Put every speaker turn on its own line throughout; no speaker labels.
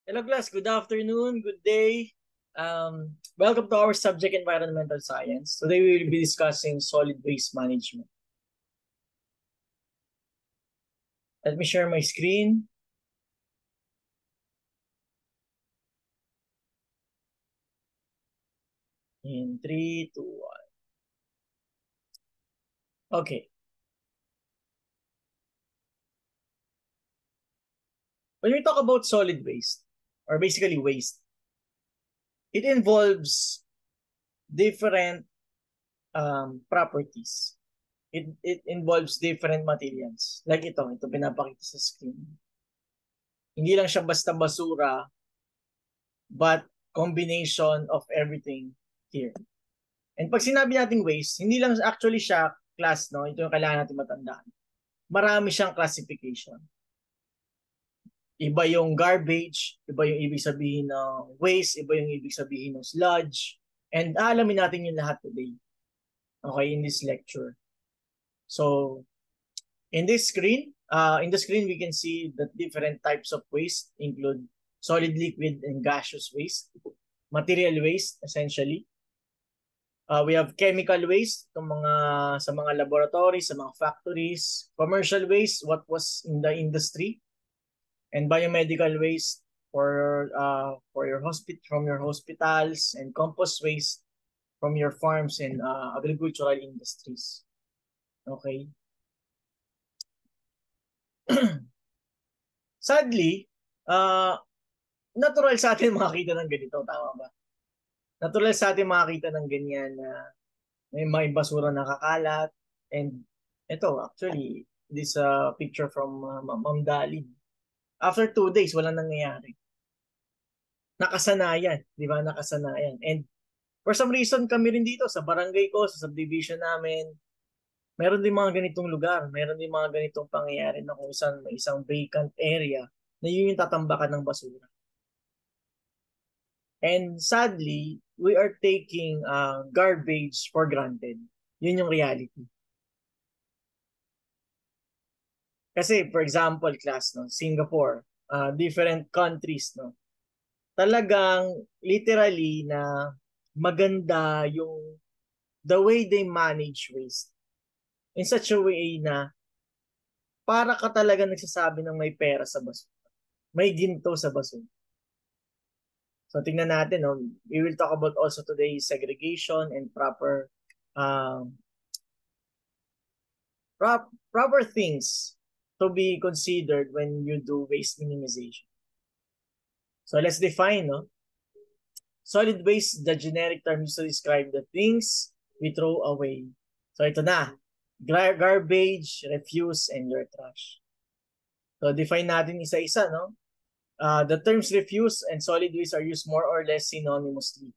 Hello class, good afternoon, good day. Welcome to our subject environmental science. Today we will be discussing solid waste management. Let me share my screen. In 3, 2, 1. Okay. When we talk about solid waste, or basically waste, it involves different properties. It involves different materials. Like ito pinapakita sa screen. Hindi lang siya basta basura, but combination of everything here. And pag sinabi nating waste, hindi lang actually siya class, no? Ito yung kailangan natin matandaan. Marami siyang classification. Iba yung garbage, iba yung ibig sabihin ng waste, iba yung ibig sabihin ng sludge. And alamin natin yung lahat today. Okay, in this lecture. So, in the screen we can see that different types of waste include solid, liquid, and gaseous waste. Material waste, essentially. We have chemical waste sa mga laboratories, sa mga factories, commercial waste, what was in the industry, and biomedical waste for your from your hospitals, and compost waste from your farms and agricultural industries. Okay. Sadly, natural sa atin makakita ng ganito, tama ba? Natural sa atin makakita ng ganyan na may basura nakakalat. And ito, actually, this picture from Ma'am Dali. After 2 days, walang nangyayari. Nakasanayan, di ba? Nakasanayan. And for some reason, kami rin dito, sa barangay ko, sa subdivision namin, meron din mga ganitong lugar, meron din mga ganitong pangyayari na kung saan may isang vacant area na yun yung tatambakan ng basura. And sadly, we are taking garbage for granted. Yun yung reality. Kasi, for example, class, no, Singapore, different countries, no, talagang literally na maganda yung the way they manage waste in such a way na para ka talaga nagsasabi ng may pera sa basura. May ginto sa basura. So tingnan natin, no? We will talk about also today segregation and proper things to be considered when you do waste minimization. So let's define, no? Solid waste, the generic term used to describe the things we throw away. So ito na, garbage, refuse, and your trash. So define natin isa-isa, no? The terms refuse and solid waste are used more or less synonymously.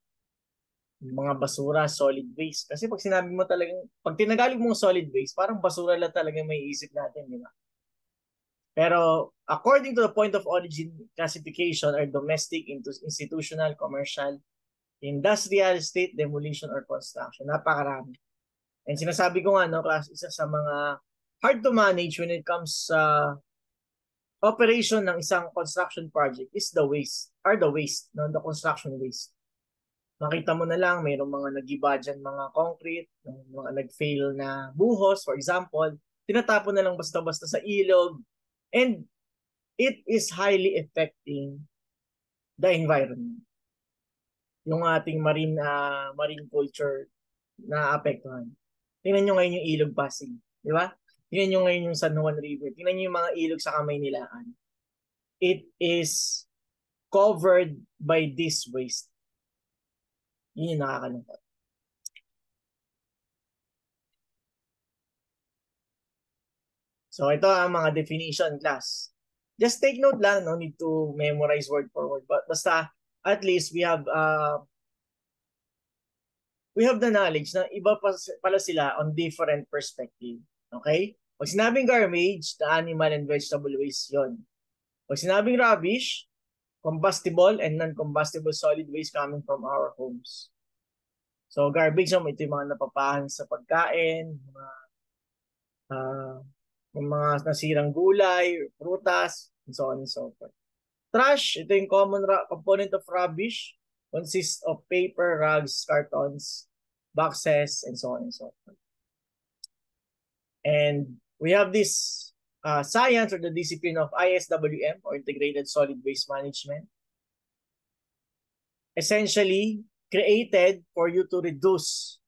Yung mga basura, solid waste. Kasi pag sinabi mo talagang, pag tinagalog mo solid waste, parang basura lang talaga may isip natin, di ba? Pero according to the point of origin classification are domestic, institutional, commercial, industrial, state, demolition, or construction. Napakarami. And sinasabi ko nga, no, class, isa sa mga hard to manage when it comes sa operation ng isang construction project is the waste, no, the construction waste. Makita mo na lang, mayroong mga nag-iba dyan, mga concrete, mga nag-fail na buhos, for example, tinatapon na lang basta-basta sa ilog, and it is highly affecting the environment. Yung ating marine culture na apektuhan. Tingnan nyo ngayon yung ilog Pasig, di ba? Tingnan nyo ngayon yung San Juan River. Tingnan nyo yung mga ilog sa Kamaynilaan. It is covered by this waste. Yun yung nakakalungkot. So ito ang mga definition, class. Just take note lang, no need to memorize word for word, but basta at least we have the knowledge na iba pala sila on different perspective. Okay? Pag sinabing garbage, the animal and vegetable waste yon. Pag sinabing rubbish, combustible and non-combustible solid waste coming from our homes. So garbage, ito yung mga napapahan sa pagkain, mga nasirang gulay, prutas, and so on and so forth. Trash, ito yung common component of rubbish, consists of paper, rugs, cartons, boxes, and so on and so forth. And we have this science or the discipline of ISWM or Integrated Solid Waste Management. Essentially, created for you to reduce,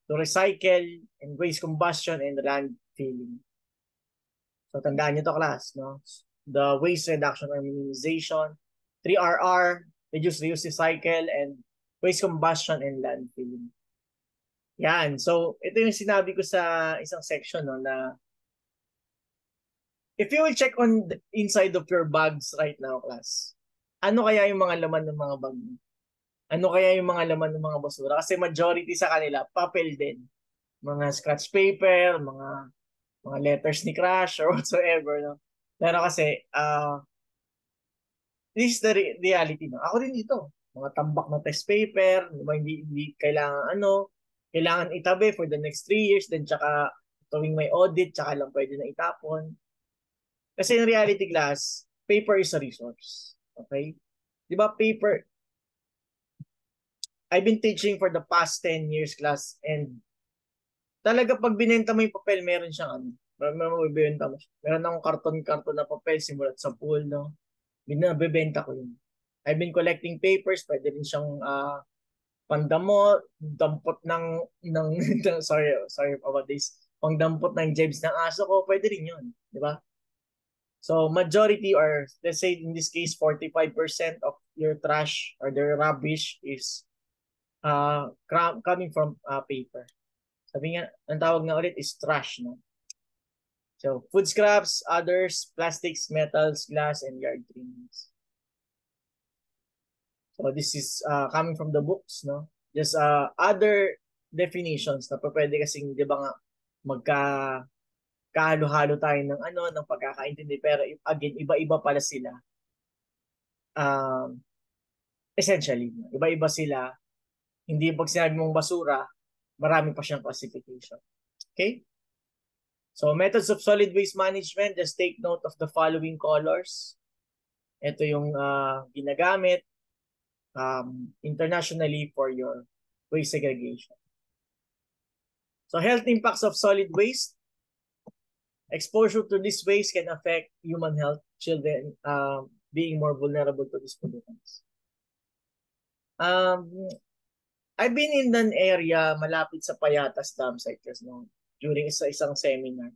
to recycle, and waste combustion and landfilling. So tandaan nyo to, class, no? The waste reduction or minimization, 3RR, reduce, reuse, recycle, and waste combustion and landfilling. Yan. So, ito yung sinabi ko sa isang section, no, na if you will check on the inside of your bags right now, class, ano kaya yung mga laman ng mga bag mo? Ano kaya yung mga laman ng mga basura? Kasi majority sa kanila, papel din. Mga scratch paper, mga letters ni Crush or whatsoever, no? Pero kasi, this is the reality, no? Ako din dito. Mga tambak na test paper, hindi kailangan kailangan itabi for the next 3 years, then tsaka tuwing may audit, tsaka lang pwede na itapon. Kasi in reality, class, paper is a resource. Okay? Di ba paper, I've been teaching for the past 10 years, class, and talaga pag binenta mo yung papel, meron siyang mabibenta mo. Meron akong karton-karton na papel simulat sa pool, no? Binabebenta ko yun. I've been collecting papers, pwede rin siyang pandamot, dampot ng sorry about this. Pangdampot ng jibs ng aso ko, pwede rin yun, di ba? So majority, or let's say in this case 45% of your trash or the rubbish is coming from paper. Sabi nga, ang tawag na ulit is trash, no? So food scraps, others, plastics, metals, glass, and yard trimmings. So this is coming from the books, no? Just other definitions na pwede kasing, di ba nga, kahalo-halo tayo ng pagkakaintindi, pero again, iba-iba pala sila. Essentially, iba-iba sila. Hindi pag sinabi mong basura, marami pa siyang classification. Okay? So, methods of solid waste management, just take note of the following colors. Ito yung ginagamit internationally for your waste segregation. So, health impacts of solid waste. Exposure to this waste can affect human health, children being more vulnerable to these pollutants. I've been in an area malapit sa Payatas Dam site, no, during isang seminar.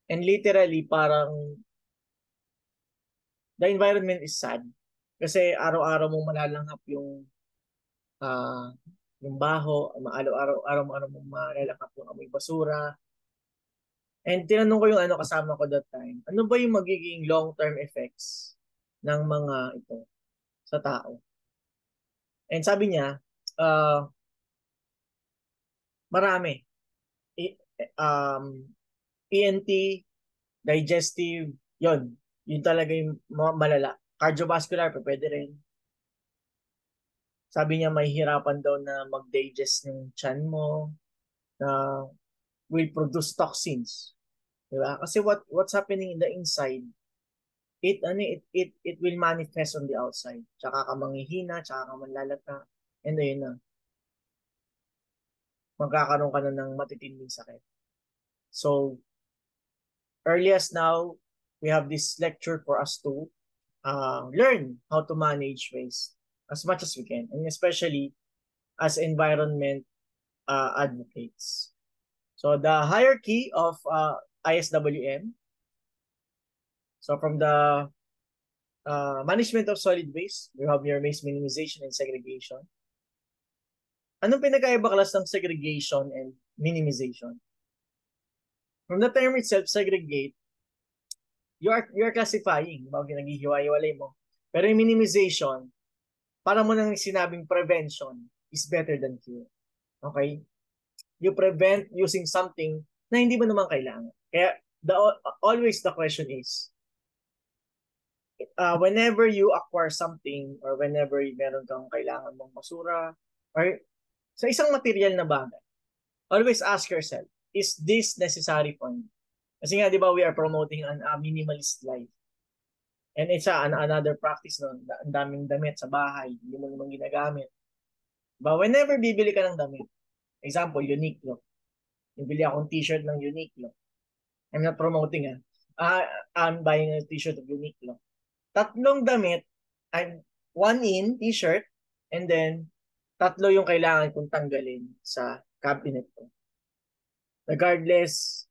And literally, parang the environment is sad. Kasi araw-araw mong malalanghap yung baho, araw-araw mong malalanghap yung amoy basura. And tinanong ko yung kasama ko that time, ano ba yung magiging long-term effects ng mga ito sa tao? And sabi niya, marami. ENT, digestive, yun talaga yung malala. Cardiovascular, pwede rin. Sabi niya, may hirapan daw na mag-digest ng tiyan mo, na will produce toxins. Diba? Kasi what's happening in the inside, it will manifest on the outside. Tsaka ka manghihina, tsaka ka manlalata, and ayun na. Magkakaroon ka na ng matitinding sakit. So, early as now, we have this lecture for us to learn how to manage waste as much as we can, and especially as environment advocates. So the hierarchy of ISWM. So from the management of solid waste, we have your waste minimization and segregation. Anong pinakaiba, class, ng segregation and minimization? From the term itself, segregate, you are classifying, naghihiwa-hiwalay mo. Pero yung minimization, para mo nang sinabing prevention is better than cure. Okay? You prevent using something na hindi mo naman kailangan. Kaya always the question is, whenever you acquire something or whenever meron kang kailangan mong basura or sa isang material na bagay, always ask yourself, is this necessary for me? Kasi nga, di ba, we are promoting a minimalist life. And it's another practice, no? Ang daming damit sa bahay, hindi mo naman ginagamit. But whenever bibili ka ng damit, example, Uniqlo. Bibili akong t-shirt ng Uniqlo. I'm not promoting, I'm buying a t-shirt of Uniqlo. Tatlong damit, one in t-shirt, and then tatlo yung kailangan kong tanggalin sa cabinet ko. Regardless,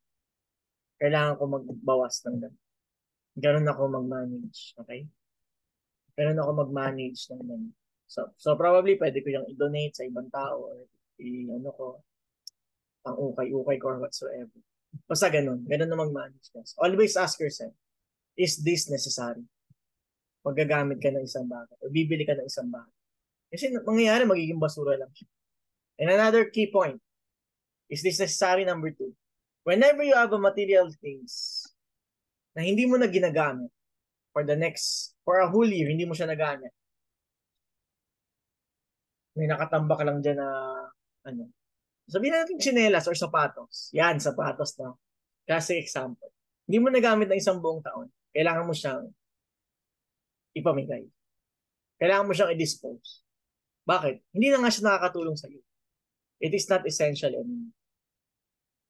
kailangan ko magbawas ng damit. Ganun ako mag-manage, okay? Ganun ako mag-manage ng damit. So probably pwede ko yung i-donate sa ibang tao or ang ukay-ukay ko or whatsoever. Basta ganun na mag-manage ka. So, always ask yourself, is this necessary? Pag gagamit ka ng isang bagay o bibili ka ng isang bagay. Kasi mangyayari, magiging basura lang siya. And another key point, is this necessary? Number 2, whenever you have a material things na hindi mo na ginagamit for a whole year, hindi mo siya nagamit. May nakatambak lang dyan na sabihin natin tsinelas or sapatos. Yan, sapatos na. Kasi example, hindi mo nagamit ng isang buong taon, kailangan mo siyang ipamigay. Kailangan mo siyang i-dispose. Bakit? Hindi na nga siya nakakatulong sa iyo. It is not essential anymore.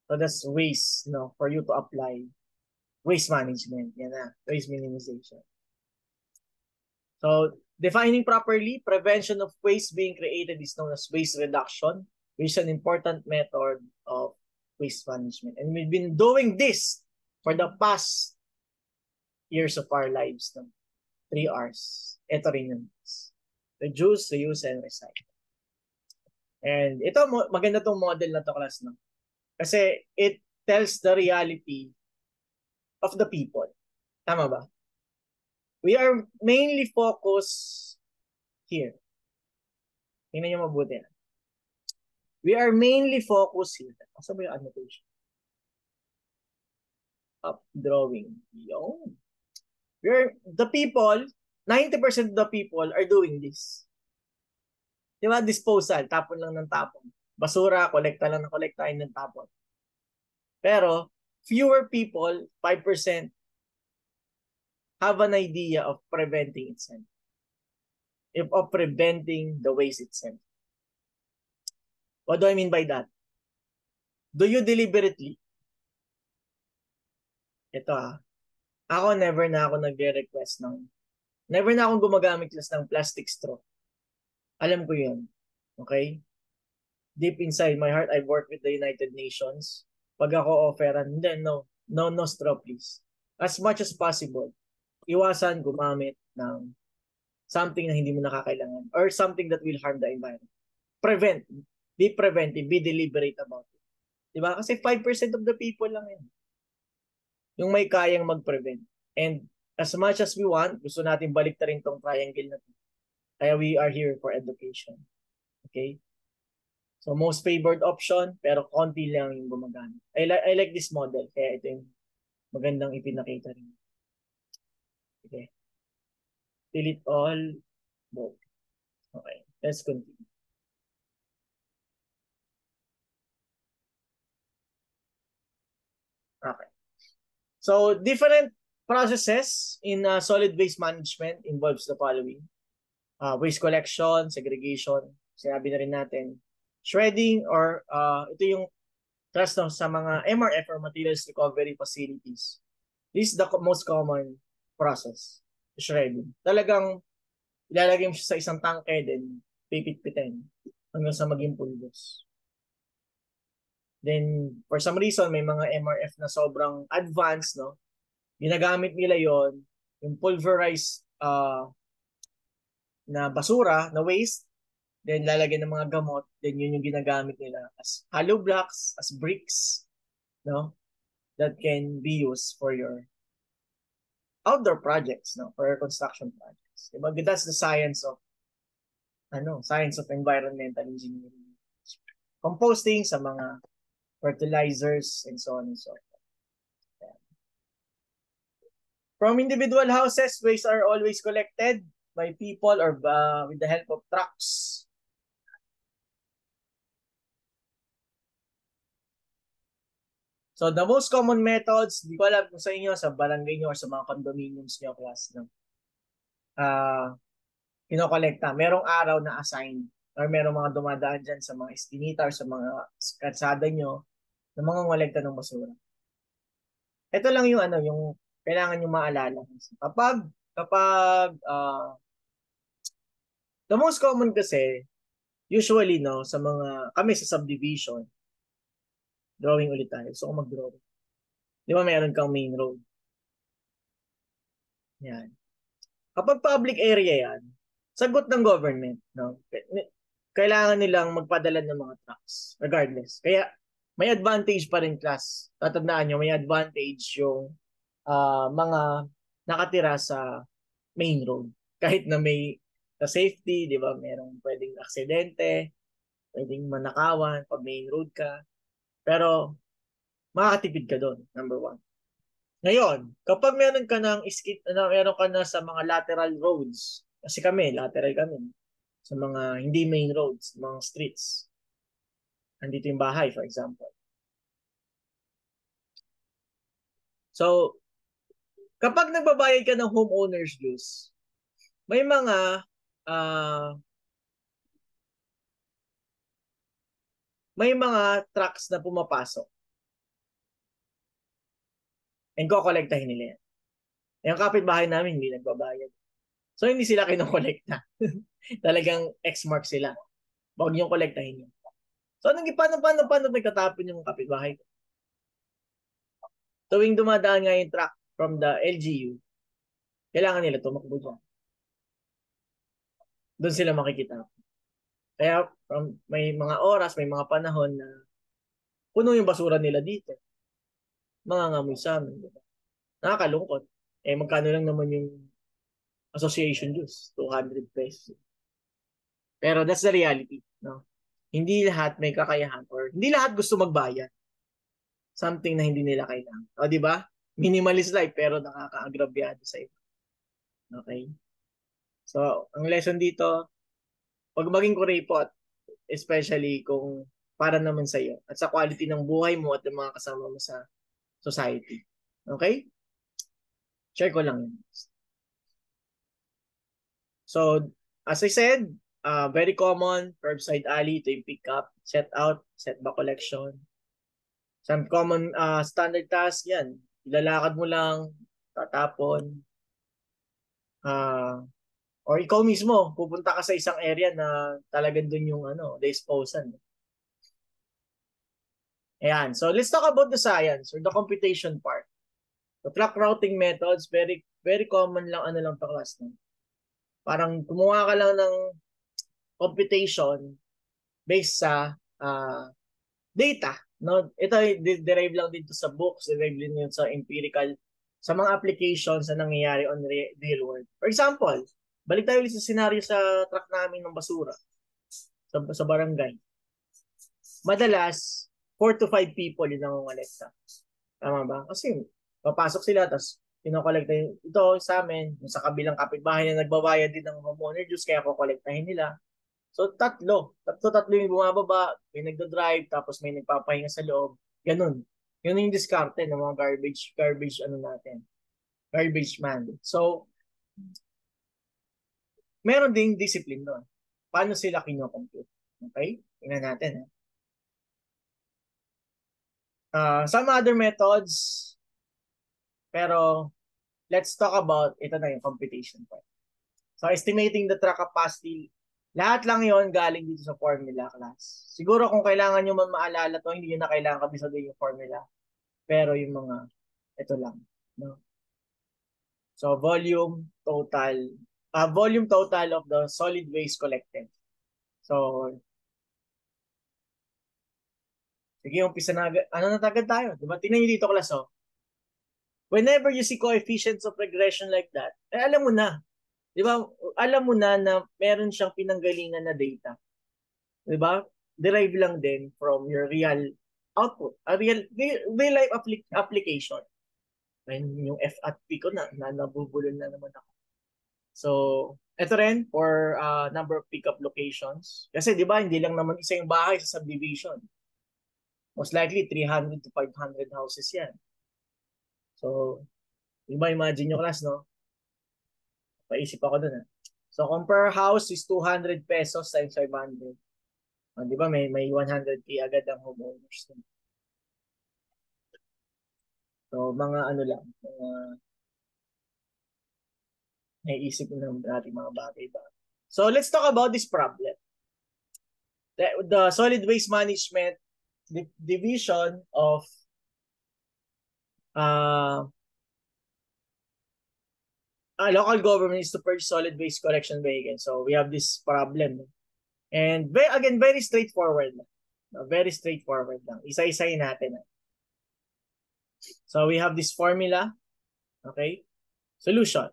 So that's waste, for you to apply waste management. Yan na, waste minimization. So, defining properly, prevention of waste being created is known as waste reduction, which is an important method of waste management. And we've been doing this for the past years of our lives. 3 R's. Ito rin yun. Reduce, reuse, and recycle. And ito, maganda tong model na to, class. Kasi it tells the reality of the people. Tama ba? We are mainly focused here. Tingnan nyo mabuti. We are mainly focused here. Asa ba yung annotation? Up drawing. Yung. The people, 90% of the people are doing this. Diba? Disposal. Tapon lang ng tapon. Basura, kolekta lang ng kolekta, ng tapon. Pero, fewer people, 5%, have an idea of preventing itself. Of preventing the waste itself. What do I mean by that? Do you deliberately? Ito Ako, never na ako nagre-request never na akong gumagamit ng plastic straw. Alam ko yun. Okay? Deep inside my heart, I've worked with the United Nations. Pag ako offeran, no straw please. As much as possible, iwasan gumamit ng something na hindi mo nakakailangan or something that will harm the environment. Prevent. Be preventive. Be deliberate about it. Diba? Kasi 5% of the people lang yun. Yung may kayang mag-prevent. And as much as we want, gusto natin balik rin tong triangle na to. Kaya we are here for education. Okay? So most favored option, pero konti lang yung gumagamit. I like this model. Kaya ito yung magandang ipinakita rin. Okay. Fill it all. Both. Okay. Let's continue. Okay. So different processes in solid waste management involves the following. Waste collection, segregation, sinabi na rin natin. Shredding or ito yung trust sa mga MRF or materials recovery facilities. This is the most common process, shredding. Talagang ilalagay mo siya sa isang tangke, then pipit-pitin hanggang sa maging pulbos. Then, for some reason, may mga MRF na sobrang advanced, ginagamit nila yon yung pulverized na basura, na waste, then lalagyan ng mga gamot, then yun yung ginagamit nila as hollow blocks, as bricks, that can be used for your outdoor projects, for your construction projects. Diba? That's the science of environmental engineering. Composting sa mga fertilizers and so on and so forth. Yeah. From individual houses, waste are always collected by people or with the help of trucks. So the most common methods, di ko alam kung sa inyo, sa barangay nyo or sa mga condominiums nyo, class, kinokolekta. Merong araw na assigned or merong mga dumadaan dyan sa mga eskinita or sa mga kalsada nyo na mga ngolekta ng basura. Ito lang yung yung kailangan nyo maalala. Kapag the most common kasi, usually no, sa mga, kami sa subdivision, drawing ulit tayo. So, kung mag-drawing. Di ba meron kang main road? Yan. Kapag public area yan, sagot ng government, no? Kailangan nilang magpadala ng mga trucks, regardless. Kaya, may advantage pa rin, class. Tatandaan nyo, may advantage yung mga nakatira sa main road. Kahit na may sa safety, di ba, merong pwedeng aksidente, pwedeng manakawan pag main road ka. Pero, makakatipid ka doon, number one. Ngayon, kapag meron ka na sa mga lateral roads, kasi kami, lateral kami, sa mga hindi main roads, mga streets. Andito yung bahay, for example. So, kapag nagbabayad ka ng homeowner's dues, may mga trucks na pumapasok. And kokolektahin nila yan. Yung kapitbahay namin, hindi nagbabayad. So, hindi sila kinokolekta. Talagang X-mark sila. Huwag niyong kolektahin yun. So, paano nagkatapon yung kapitbahay ko? Tuwing dumadaan nga yung truck from the LGU, kailangan nila tumakbo dyan. Doon sila makikita. Kaya may mga oras, may mga panahon na puno yung basura nila dito. Mga ngamoy sa amin. Diba? Nakakalungkot. Magkano lang naman yung association dues? 200 pesos. Pero that's the reality. No? Hindi lahat may kakayahan or hindi lahat gusto magbayad. Something na hindi nila kailangan. O, di ba? Minimalist life pero nakaka-agrabyado sa iba. Okay? So, ang lesson dito, pag maging kuripot, especially kung para naman sa iyo at sa quality ng buhay mo at ng mga kasama mo sa society. Okay? Share ko lang yun. So, as I said, very common, curbside alley, ito yung pick up, set out, set back collection. Some common standard task yan. Ilalakad mo lang, tatapon, or ikaw mismo, pupunta ka sa isang area na talagang dun yung disposal. Ayan. So, let's talk about the science or the computation part. The truck routing methods, very very common lang lang to class. No? Parang kumuha ka lang ng computation based sa data. No? Ito derive lang dito sa books, derive din yun sa empirical, sa mga applications na nangyayari on real world. For example, balik tayo ulit sa scenario sa truck namin ng basura sa barangay. Madalas, 4 to 5 people yung nangongolekta. Tama ba? Kasi papasok sila, tapos kinokolekta ito sa amin, sa kabilang kapitbahay na nagbabayad din ng homeowner dues, kaya kokolektahin nila. So, tatlo yung bumababa, may nagda-drive, tapos may nagpapahinga sa loob. Ganun. Yun yung diskarte ng mga garbage natin. Garbage man. So, meron ding discipline doon. Paano sila kinocompute? Okay? Tingnan natin. Some other methods, pero let's talk about, ito na yung computation part. So, estimating the truck capacity, lahat lang yon galing dito sa formula class. Siguro kung kailangan nyo man maalala to, hindi nyo na kailangan kabisaduhin yung formula. Pero yung mga, ito lang. No? So, volume total of the solid waste collected. So, sige, umpisa na, natagad tayo? Diba? Tingnan nyo dito class, oh. Whenever you see coefficients of regression like that, alam mo na. Di ba? Alam mo na meron siyang pinanggalingan na data. Di ba? Derive lang din from your real output. A real life application. And yung F at P ko nabubulol na naman ako. So, ito rin for number of pickup locations. Kasi di ba, hindi lang naman isa yung bahay sa subdivision. Most likely, 300 to 500 houses yan. So, di ba, imagine nyo class, no? Paisip ako dun. So, kung per house is 200 pesos times 500. Di ba may 100K agad ang homeowners. So, mga ano lang, mga naiisip ng ating mga bagay ba. So, let's talk about this problem. The solid waste management division of local government is to purchase solid waste collection vehicles. So, we have this problem. And again, very straightforward lang. Very straightforward lang. Isa-isayin natin. So, we have this formula. Okay? Solution.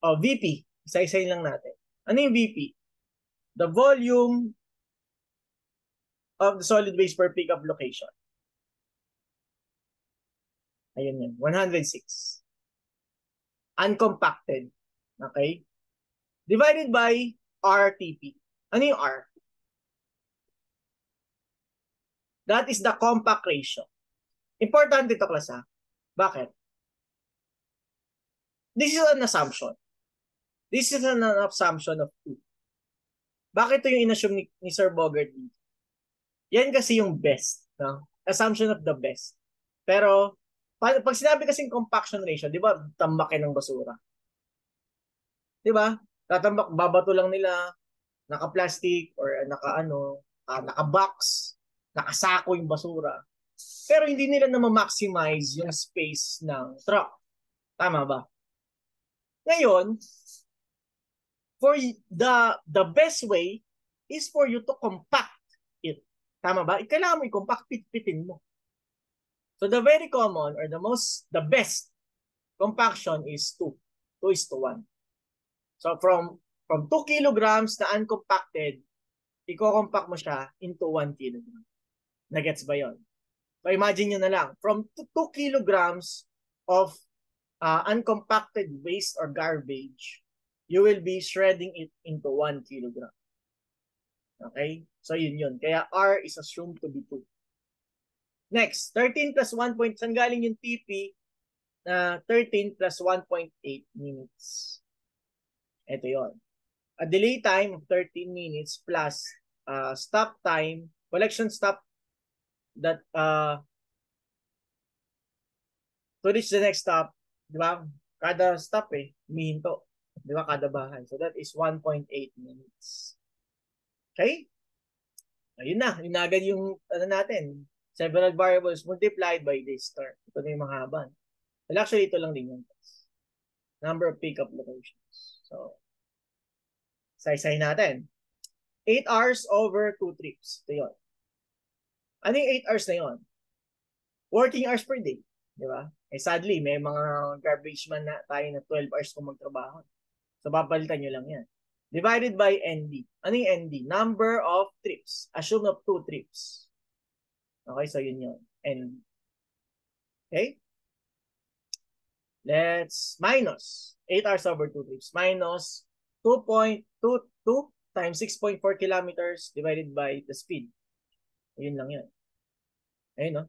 VP. Isa-isayin lang natin. Ano yung VP? The volume of the solid waste per pickup location. Ayun yun. 106. Uncompacted. Okay? Divided by RTP. Ano yung R? That is the compact ratio. Importante ito, class, ha? Bakit? This is an assumption. This is an assumption of 2. Bakit ito yung inassume ni Sir Bogart? Yan kasi yung best. No? Assumption of the best. Pero, pag sinabi kasing compaction ratio, di ba, tambakin ng basura. Di ba? Tatambak, babato lang nila, naka-plastic or naka-box, nakasako yung basura. Pero hindi nila na ma-maximize yung space ng truck. Tama ba? Ngayon, for the best way is for you to compact it. Tama ba? Kailangan mo i-compact, pitpitin mo. So the very common or the best compaction is 2. 2:1. So from 2 kilograms na uncompacted, i-compact mo siya into 1 kilogram. Nagets ba yon? So imagine nyo na lang, from 2 kilograms of uncompacted waste or garbage, you will be shredding it into 1 kilogram. Okay? So yun. Kaya R is assumed to be 2. Next, 13 plus 1 point, saan galing yung TP na 13 plus 1.8 minutes? Ito yon. A delay time of 13 minutes plus stop time, collection stop that to reach the next stop, di ba? Kada stop humihinto. Di ba? Kada bahay. So that is 1.8 minutes. Okay? Ayun na. Yun na agad yung natin. Several variables multiplied by this term. Ito na yung mahaban. Well, actually, ito lang din yung number of pickup locations. So, say natin. 8 hours over 2 trips. Ito yun. Ano yung 8 hours na yun? Working hours per day. Di ba? Sadly, may mga garbage man na tayo na 12 hours kung magtrabaho. So, papalitan nyo lang yan. Divided by ND. Ano yung ND? Number of trips. Assume of 2 trips. Okay, so yun. ND. Okay? Let's minus 8 hours over 2 trips. Minus 2.22 times 6.4 kilometers divided by the speed. Ayun lang yan. Ayun, no?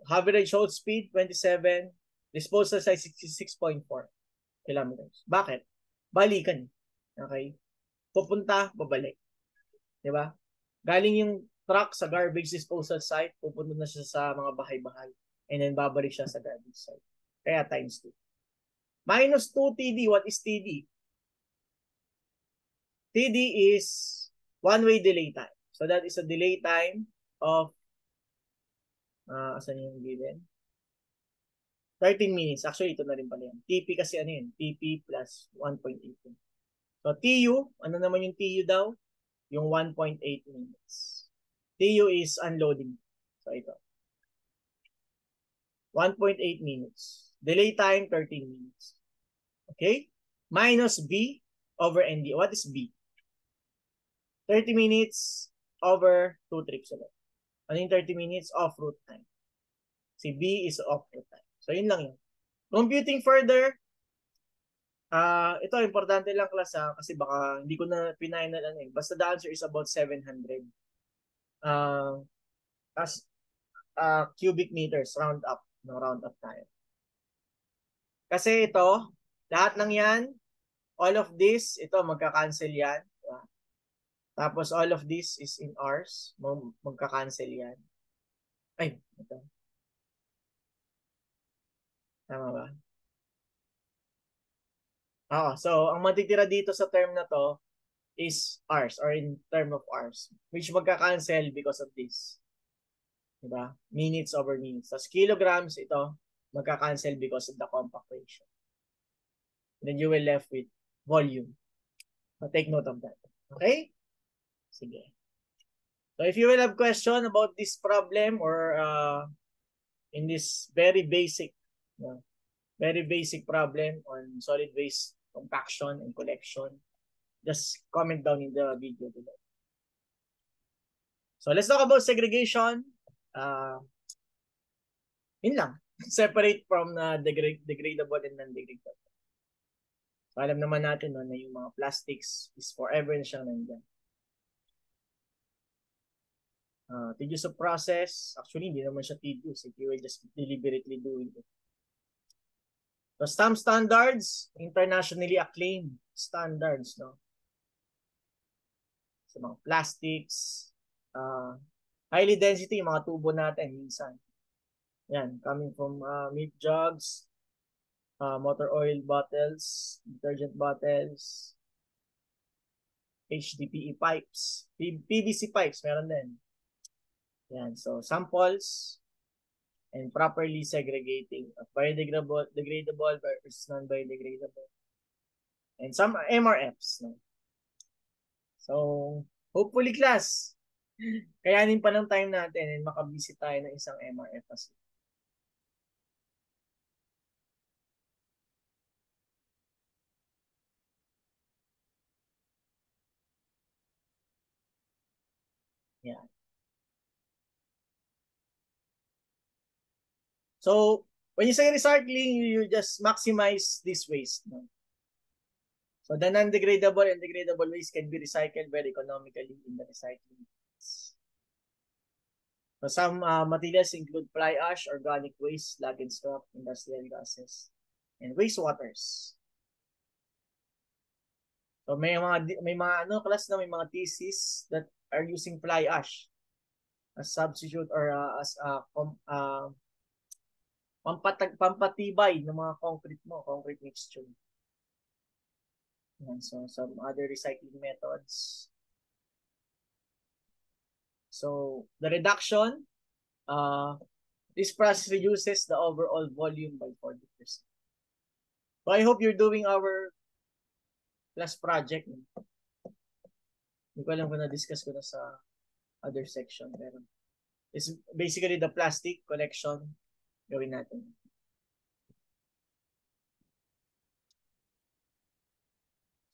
Average hold speed, 27. Disposal size, 66.4 kilometers. Bakit? Balikan. Okay? Pupunta, babalik. Diba? Galing yung truck sa garbage disposal site, pupunta na siya sa mga bahay-bahay. And then babalik siya sa garbage site. Kaya times 2. Minus 2 TD. What is TD? TD is one-way delay time. So that is a delay time of asan yung given? 13 minutes. Actually, ito na rin pala yan. TP kasi ano yun? TP plus 1.8. So, TU, ano naman yung TU daw? Yung 1.8 minutes. TU is unloading. So, ito. 1.8 minutes. Delay time, 13 minutes. Okay? Minus B over ND. What is B? 30 minutes over 2 trips ulit. Ano yung 30 minutes? Off-route time. Si B is off-route time. So, yun lang yun. Computing further, ito, importante lang class kasi baka hindi ko na final Basta the answer is about 700 as cubic meters, round up. No, round up tayo. Kasi ito, Lahat ng yan, all of this, ito magka-cancel yan. Tapos all of this is in Rs. Magka-cancel yan. Ay, ito. Tama ba? Oo. So, ang matitira dito sa term na to is Rs or in term of Rs, which magka-cancel because of this. Diba? Minutes over minutes. Tapos kilograms, ito, magka-cancel because of the compact ratio. Then you will left with volume. So, take note of that. Okay? Sige. So, if you will have question about this problem or in this very basic problem on solid waste compaction and collection, just comment down in the video below. So let's talk about segregation. Yun lang. Separate from degradable and non-degradable. So alam naman natin no, na yung mga plastics is forever na siyang nandyan. Tedious of process. Actually, hindi naman siya tedious if you will just deliberately doing it. So stamp standards, internationally acclaimed standards, no? So mga plastics, highly density, yung mga tubo natin minsan. Yan, coming from milk jugs, motor oil bottles, detergent bottles, HDPE pipes, PVC pipes, meron din. Yan, so samples, and properly segregating of biodegradable versus non-biodegradable. And some MRFs. No? So, hopefully class, kayanin pa ng time natin and makabisit tayo ng isang MRF kasi. Yan. So, when you say recycling, you just maximize this waste. No? So, the non-degradable and degradable waste can be recycled very economically in the recycling. So, some materials include fly ash, organic waste, slag and scrap, industrial gases, and wastewaters. So, may mga class na may mga thesis that are using fly ash as substitute or as pampatibay ng mga concrete mixture. And so some other recycling methods. So the reduction, this process reduces the overall volume by 40%. So I hope you're doing our class project. Hindi ko alam kung na-discuss ko na sa other section. Pero it's basically the plastic collection gawin natin.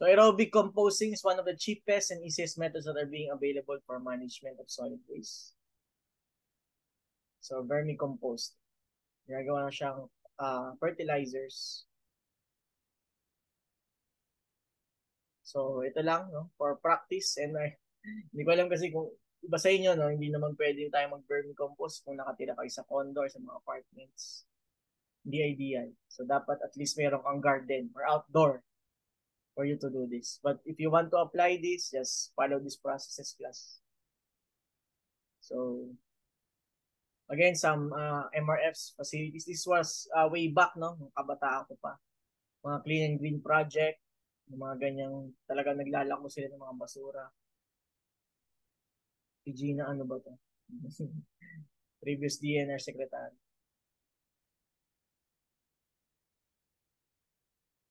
So aerobic composting is one of the cheapest and easiest methods that are being available for management of solid waste. So vermicompost. Ginagawa na siyang fertilizers. So ito lang no for practice and hindi ko alam kasi kung iba sa inyo no hindi naman pwedeng tayo mag-vermicompost kung nakatira kayo sa condo or sa mga apartments. Hindi ideal. So dapat at least meron kang garden or outdoor for you to do this. But if you want to apply this, just follow these processes class. So, again, some MRFs facilities. This was way back, no? Nung kabataan ko pa. Mga clean and green project. Mga ganyang talagang naglalako sila ng mga basura. Si Gina, ano ba to? Previous DNR secretary.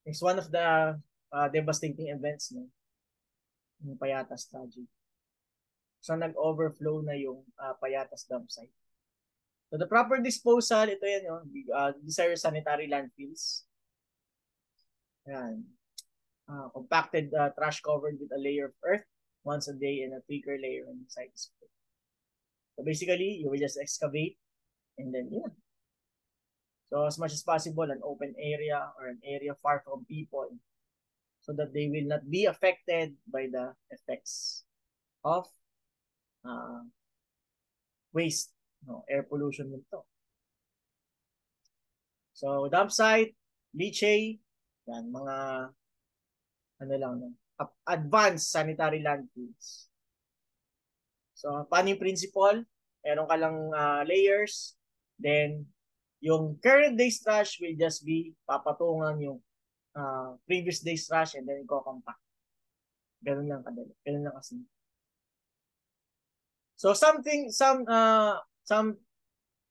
It's one of the devastating events, no? Yung Payatas tragedy. So, nag-overflow na yung Payatas dump site. So, the proper disposal, ito yan, no? These are sanitary landfills. Ayan. Compacted trash covered with a layer of earth once a day and a thicker layer on the side. So, basically, you will just excavate and then, yeah. So, as much as possible, an open area or an area far from people so that they will not be affected by the effects of waste, no, air pollution nito. So, dump site, leachate, Yan, mga ano lang, no? Advanced sanitary landfills. So, paano yung principle? Meron ka lang layers. Then, yung current day's trash will just be papatungan yung previous day's trash and then i-compact. Ganun lang kadali. Ganun lang kasi. So, some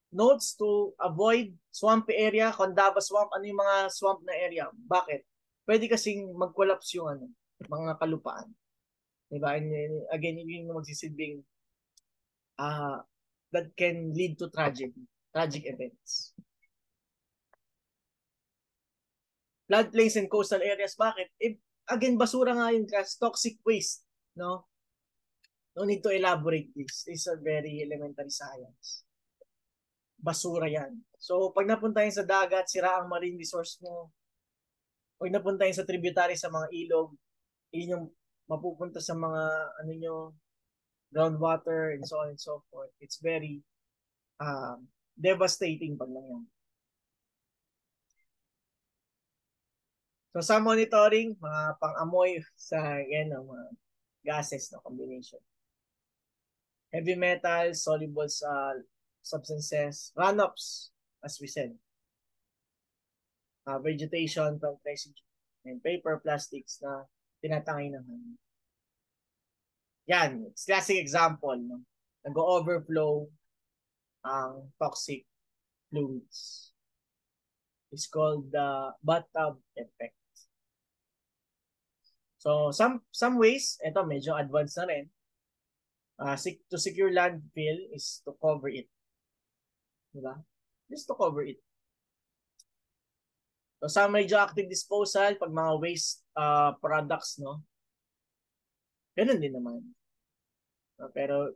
notes to avoid swampy area, Condaba Swamp. Ano yung mga swamp na area? Bakit? Pwede kasing mag-collapse yung mga kalupaan. Diba? And again, yun yung magsisilbing that can lead to tragic events. Floodplains and coastal areas, bakit? Again, basura nga yung toxic waste, no? No need to elaborate this. This is a very elementary science. Basura yan. So, pag napunta yun sa dagat, sira ang marine resource mo. Pag napunta yun sa tributary sa mga ilog, yun yung mapupunta sa mga, groundwater and so on and so forth. It's very devastating pag nangyari. So sa monitoring, mga pang-amoy sa mga gases na combination. Heavy metals, soluble substances, runoffs, as we said. Vegetation from residue and paper, plastics na tinatangay ng hangin. Yan, it's classic example. No? Nag-overflow ang toxic fluids. It's called the bathtub effect. So, some ways, ito medyo advanced na rin. To secure landfill is to cover it. Diba? Just to cover it. So, sa radioactive disposal, pag mga waste products, no? Ganun din naman. Pero,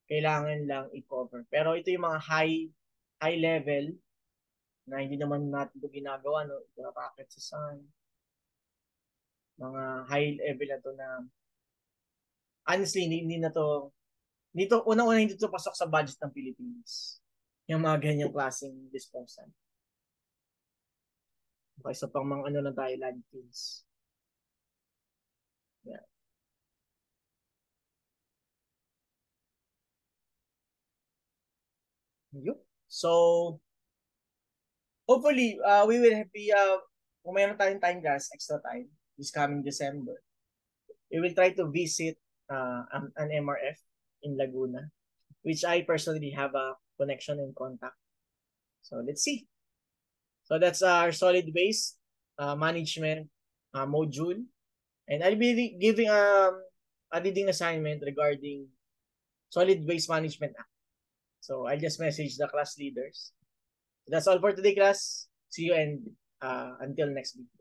kailangan lang i-cover. Pero ito yung mga high level na hindi naman natin ito ginagawa, no? Ito na rocket sa sun. Mga high level na to na honestly, hindi na to unang-una hindi to pasok sa budget ng Philippines. Yung mga ganyang klaseng disposal. Okay, so pang mga lang tayo, landfills. Yeah. So, hopefully, we will be, kung mayroon tayong time gas, extra time, this coming December, we will try to visit an MRF in Laguna, which I personally have a connection and contact. So, let's see. So, that's our solid waste management module. And I'll be giving a reading assignment regarding Solid Waste Management Act. So I'll just message the class leaders. That's all for today, class. See you and until next week.